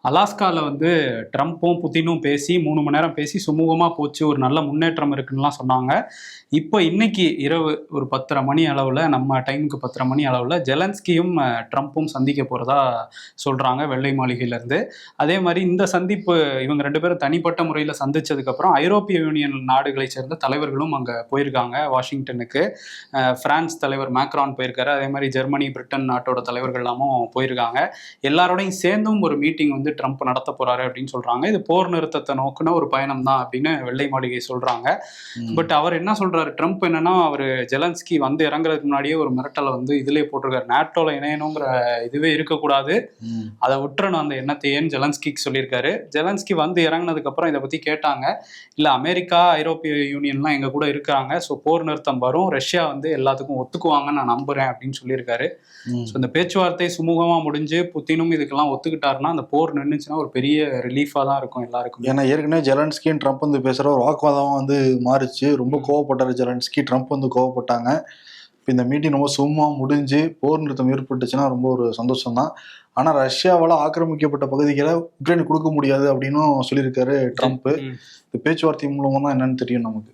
அலாஸ்கால வந்து ட்ரம்ப்பும் புதினும் பேசி 3 மணி நேரம் பேசி சுமூகமா போச்சு. ஒரு நல்ல முன்னேற்றம் இருக்குன்னுலாம் சொன்னாங்க. இப்போ இன்னைக்கு இரவு ஒரு 10:30 மணி அளவுல, நம்ம டைமுக்கு 10:30 மணி அளவுல ஜெலன்ஸ்கியும் ட்ரம்ப்பும் சந்திக்க போறதா சொல்றாங்க வெள்ளை மாளிகையிலிருந்து. அதே மாரி இந்த சந்திப்பு இவங்க 2 பேரும் தனிப்பட்ட முறையில சந்திச்சதுக்கு அப்புறம் ஐரோப்பிய யூனியன் நாடுகளைச் சேர்ந்த தலைவர்களும் அங்க போயிருக்காங்க வாஷிங்டனுக்கு. பிரான்ஸ் தலைவர் மேக்ரான் போயிருக்காரு. அதே மாரி ஜெர்மனி, பிரிட்டன் நாட்டோட தலைவர்கள் எல்லாமும் போயிருக்காங்க. எல்லாரோடையும் சேர்ந்தும் ஒரு மீட்டிங் வந்து ட்ரம்ப் நடத்த போறாரு அப்படின்னு சொல்றாங்க. இது போர் நிறுத்தத்தை நோக்குன ஒரு பயணம் தான் அப்படின்னு வெள்ளை மாளிகை சொல்றாங்க. பட் அவர் என்ன சொல்றாரு, ட்ரம்ப் என்னன்னா, அவரு ஜெலன்ஸ்கி வந்து இறங்குறதுக்கு முன்னாடியே ஒரு மிரட்டலை வந்து இதுலயே போட்டிருக்காரு. நேட்டோல இணையணுங்கிற இதுவே இருக்கக்கூடாது, அதை விட்டுறணும் அந்த எண்ணத்தையேன்னு ஜெலன்ஸ்கிக்கு சொல்லியிருக்காரு. ஜெலன்ஸ்கி வந்து இறங்கினதுக்கு அப்புறம் இதை பத்தி கேட்டாங்க. இல்ல, அமெரிக்கா, ஐரோப்பிய யூனியன்லாம் எங்க கூட இருக்காங்க, ஸோ போர் நிறுத்தம் வரும், ரஷ்யா வந்து எல்லாத்துக்கும் ஒத்துக்குவாங்கன்னு நான் நம்புறேன் அப்படின்னு சொல்லியிருக்காரு. ஸோ இந்த பேச்சுவார்த்தை சுமூகமா முடிஞ்சு புத்தினும் இதுக்கெல்லாம் ஒத்துக்கிட்டாருன்னா அந்த போர் நின்றுச்சுன்னா ஒரு பெரிய ரிலீஃபா தான் இருக்கும் எல்லாருக்கும். ஏன்னா ஏற்கனவே ஜெலன்ஸ்கின்னு ட்ரம்ப் வந்து பேசுகிற ஒரு வாக்குவாதம் வந்து மாறிச்சு. ரொம்ப கோவப்பட்டாரு ஜெலன்ஸ்கி, ட்ரம்ப் வந்து கோவப்பட்டாங்க. இப்போ இந்த மீட்டிங் ரொம்ப சும்மா முடிஞ்சு போர் நிறுத்தம் ஏற்பட்டுச்சுன்னா ரொம்ப ஒரு சந்தோஷம் தான். ஆனால் ரஷ்யாவால் ஆக்கிரமிக்கப்பட்ட பகுதிகளை உக்ரைனுக்கு கொடுக்க முடியாது அப்படின்னு சொல்லியிருக்காரு ட்ரம்ப். இந்த பேச்சுவார்த்தை மூலமாக தான் என்னன்னு தெரியும் நமக்கு.